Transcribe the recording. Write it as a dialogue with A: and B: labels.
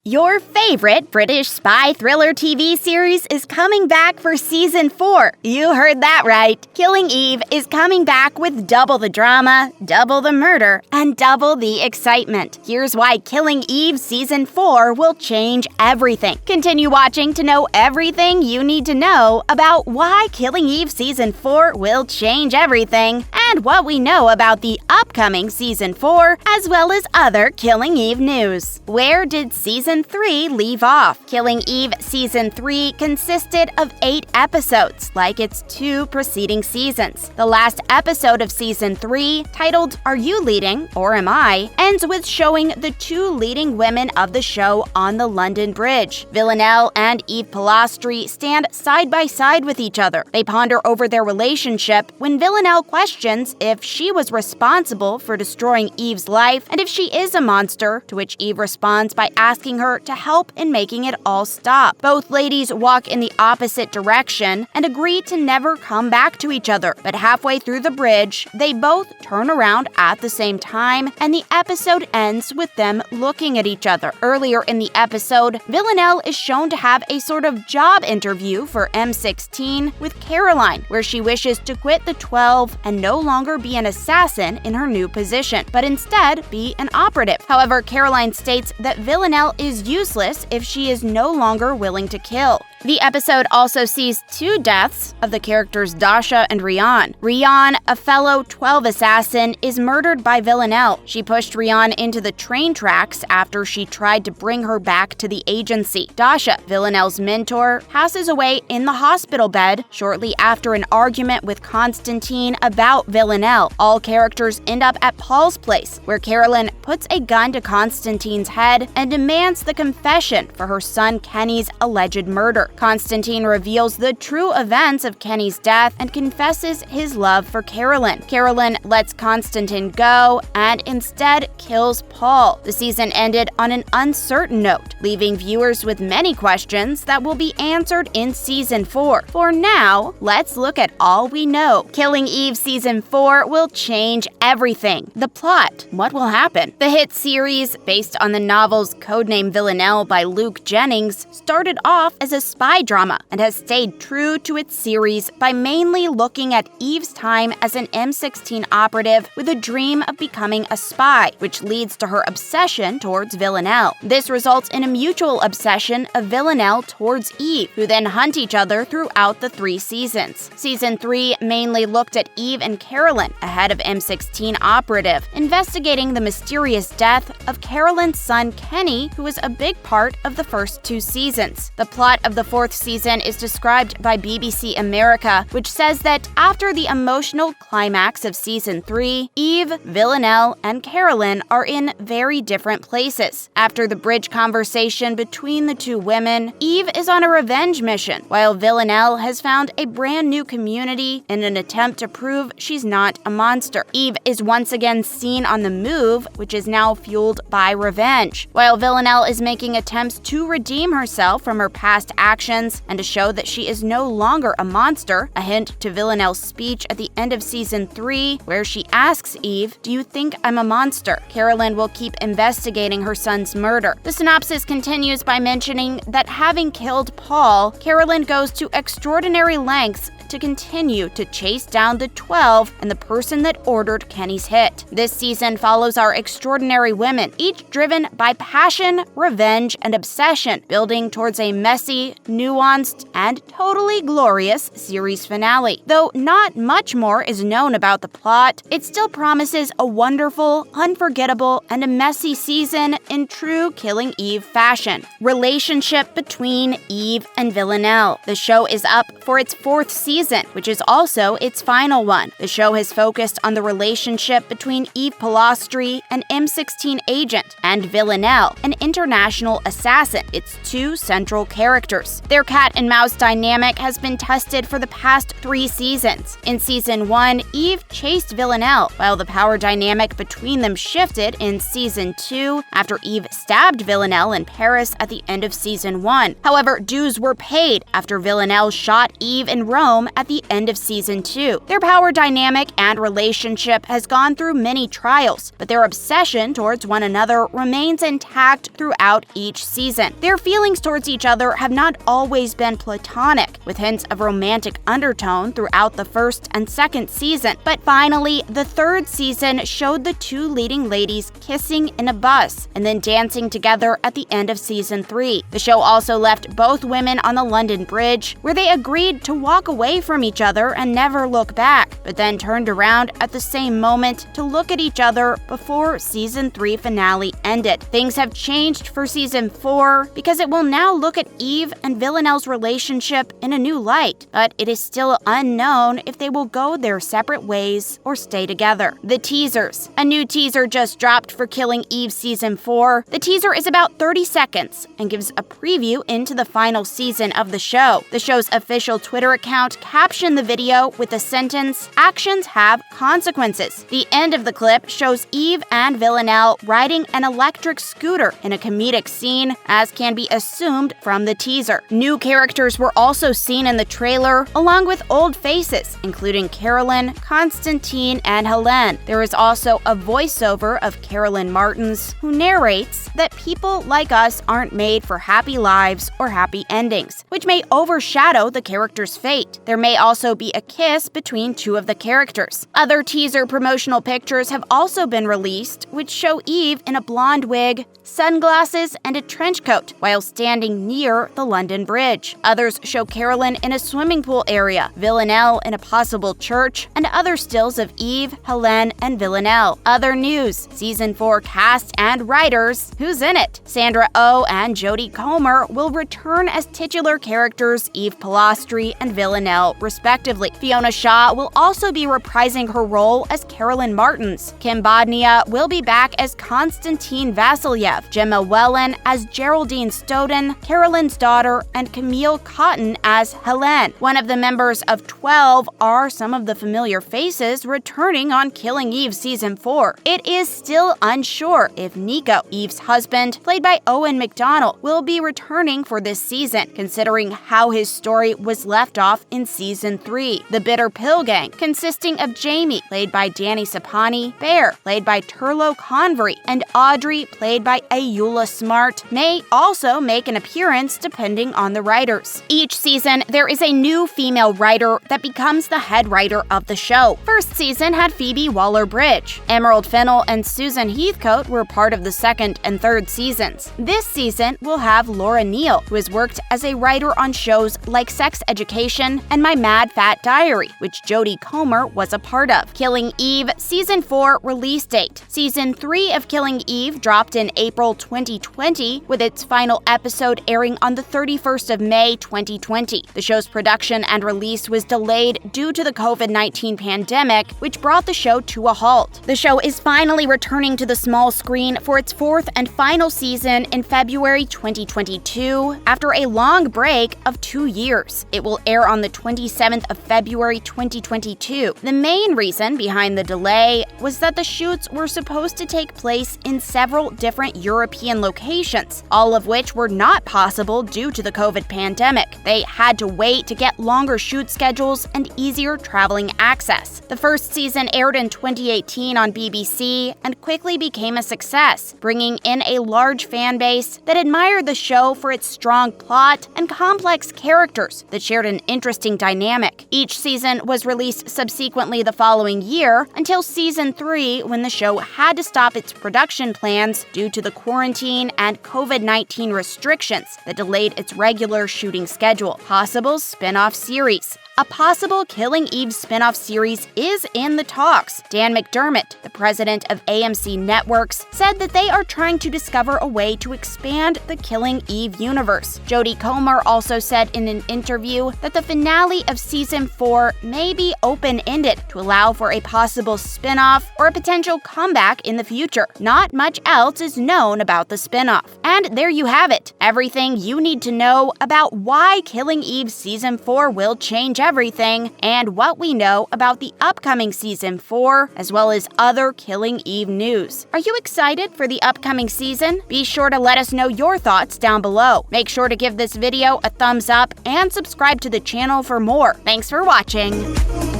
A: Your favorite British spy thriller TV series is coming back for Season 4. You heard that right. Killing Eve is coming back with double the drama, double the murder, and double the excitement. Here's why Killing Eve Season 4 will change everything. Continue watching to know everything you need to know about why Killing Eve Season 4 will change everything, and what we know about the upcoming Season 4, as well as other Killing Eve news. Where did Season 3 leave off? Killing Eve Season 3 consisted of 8 episodes, like its 2 preceding seasons. The last episode of Season 3, titled Are You Leading or Am I?, ends with showing the 2 leading women of the show on the London Bridge. Villanelle and Eve Polastri stand side by side with each other. They ponder over their relationship when Villanelle questions if she was responsible for destroying Eve's life and if she is a monster, to which Eve responds by asking her to help in making it all stop. Both ladies walk in the opposite direction and agree to never come back to each other, but halfway through the bridge, they both turn around at the same time, and the episode ends with them looking at each other. Earlier in the episode, Villanelle is shown to have a sort of job interview for M16 with Caroline, where she wishes to quit the 12 and no longer be an assassin in her new position, but instead be an operative. However, Caroline states that Villanelle is useless if she is no longer willing to kill. The episode also sees 2 deaths of the characters Dasha and Rian. Rian, a fellow 12 assassin, is murdered by Villanelle. She pushed Rian into the train tracks after she tried to bring her back to the agency. Dasha, Villanelle's mentor, passes away in the hospital bed shortly after an argument with Constantine about Villanelle. All characters end up at Paul's place, where Carolyn puts a gun to Constantine's head and demands the confession for her son Kenny's alleged murder. Constantine reveals the true events of Kenny's death and confesses his love for Carolyn. Carolyn lets Constantine go and instead kills Paul. The season ended on an uncertain note, leaving viewers with many questions that will be answered in Season 4. For now, let's look at all we know. Killing Eve Season 4 will change everything. The plot. What will happen? The hit series, based on the novels Codename Villanelle by Luke Jennings, started off as a spy drama and has stayed true to its series by mainly looking at Eve's time as an M16 operative with a dream of becoming a spy, which leads to her obsession towards Villanelle. This results in a mutual obsession of Villanelle towards Eve, who then hunt each other throughout the 3 seasons. Season 3 mainly looked at Eve and Carolyn, ahead of M16 operative, investigating the mysterious death of Carolyn's son Kenny, who was a big part of the first 2 seasons. The plot of the 4th season is described by BBC America, which says that after the emotional climax of Season 3, Eve, Villanelle, and Carolyn are in very different places. After the bridge conversation between the 2 women, Eve is on a revenge mission, while Villanelle has found a brand new community in an attempt to prove she's not a monster. Eve is once again seen on the move, which is now fueled by revenge, while Villanelle is making attempts to redeem herself from her past actions and to show that she is no longer a monster, a hint to Villanelle's speech at the end of Season 3, where she asks Eve, "Do you think I'm a monster?" Carolyn will keep investigating her son's murder. The synopsis continues by mentioning that having killed Paul, Carolyn goes to extraordinary lengths to continue to chase down the 12 and the person that ordered Kenny's hit. This season follows our extraordinary women, each driven by passion, revenge, and obsession, building towards a messy, nuanced, and totally glorious series finale. Though not much more is known about the plot, it still promises a wonderful, unforgettable, and a messy season in true Killing Eve fashion. Relationship between Eve and Villanelle. The show is up for its 4th season, which is also its final one. The show has focused on the relationship between Eve Polastri, an M16 agent, and Villanelle, an international assassin, its 2 central characters. Their cat and mouse dynamic has been tested for the past 3 seasons. In Season 1, Eve chased Villanelle, while the power dynamic between them shifted in Season 2 after Eve stabbed Villanelle in Paris at the end of Season 1. However, dues were paid after Villanelle shot Eve in Rome at the end of Season 2. Their power dynamic and relationship has gone through many trials, but their obsession towards one another remains intact throughout each season. Their feelings towards each other have not always been platonic, with hints of romantic undertone throughout the first and second season. But finally, the third season showed the two leading ladies kissing in a bus and then dancing together at the end of Season 3. The show also left both women on the London Bridge, where they agreed to walk away from each other and never look back, but then turned around at the same moment to look at each other before Season 3 finale ended. Things have changed for Season 4 because it will now look at Eve and Villanelle's relationship in a new light, but it is still unknown if they will go their separate ways or stay together. The teasers. A new teaser just dropped for Killing Eve Season 4. The teaser is about 30 seconds and gives a preview into the final season of the show. The show's official Twitter account captioned the video with the sentence, "Actions have consequences." The end of the clip shows Eve and Villanelle riding an electric scooter in a comedic scene, as can be assumed from the teaser. New characters were also seen in the trailer, along with old faces, including Carolyn, Constantine, and Helene. There is also a voiceover of Carolyn Martins, who narrates that people like us aren't made for happy lives or happy endings, which may overshadow the character's fate. There may also be a kiss between two of the characters. Other teaser promotional pictures have also been released, which show Eve in a blonde wig, sunglasses, and a trench coat while standing near the London Bridge. Others show Carolyn in a swimming pool area, Villanelle in a possible church, and other stills of Eve, Helene, and Villanelle. Other news: Season 4 cast and writers. Who's in it? Sandra Oh and Jodie Comer will return as titular characters Eve Polastri and Villanelle, respectively. Fiona Shaw will also be reprising her role as Carolyn Martins. Kim Bodnia will be back as Konstantin Vasilyev, Gemma Wellen as Geraldine Stoughton, Carolyn's daughter, and Camille Cotton as Helene. One of the members of 12 are some of the familiar faces returning on Killing Eve Season 4. It is still unsure if Nico, Eve's husband, played by Owen McDonnell, will be returning for this season, considering how his story was left off in Season 3. The Bitter Pill Gang, consisting of Jamie, played by Danny Sapani, Bear, played by Turlo Convery, and Audrey, played by Ayula Smart, may also make an appearance depending on the writers. Each season, there is a new female writer that becomes the head writer of the show. First season had Phoebe Waller-Bridge. Emerald Fennell and Susan Heathcote were part of the second and third seasons. This season will have Laura Neal, who has worked as a writer on shows like Sex Education and My Mad Fat Diary, which Jodie Comer was a part of. Killing Eve Season 4 release date. Season 3 of Killing Eve dropped in April 2020, with its final episode airing on the 31st of May 2020. The show's production and release was delayed due to the COVID-19 pandemic, which brought the show to a halt. The show is finally returning to the small screen for its fourth and final season in February 2022, after a long break of 2 years. It will air on the 27th of February 2022. The main reason behind the delay was that the shoots were supposed to take place in several different European locations, all of which were not possible due to the COVID pandemic. They had to wait to get longer shoot schedules and easier traveling access. The first season aired in 2018 on BBC and quickly became a success, bringing in a large fan base that admired the show for its strong plot and complex characters that shared an interesting dynamic. Each season was released subsequently the following year until Season 3, when the show had to stop its production plans due to the quarantine and COVID-19 restrictions that delayed its regular shooting schedule. Possible spin-off series. A possible Killing Eve spin-off series is in the talks. Dan McDermott, the president of AMC Networks, said that they are trying to discover a way to expand the Killing Eve universe. Jodie Comer also said in an interview that the finale of Season 4 may be open-ended to allow for a possible spin-off or a potential comeback in the future. Not much else is known about the spin-off. And there you have it. Everything you need to know about why Killing Eve Season 4 will change everything and what we know about the upcoming Season 4, as well as other Killing Eve news. Are you excited for the upcoming season? Be sure to let us know your thoughts down below. Make sure to give this video a thumbs up and subscribe to the channel for more. Thanks for watching!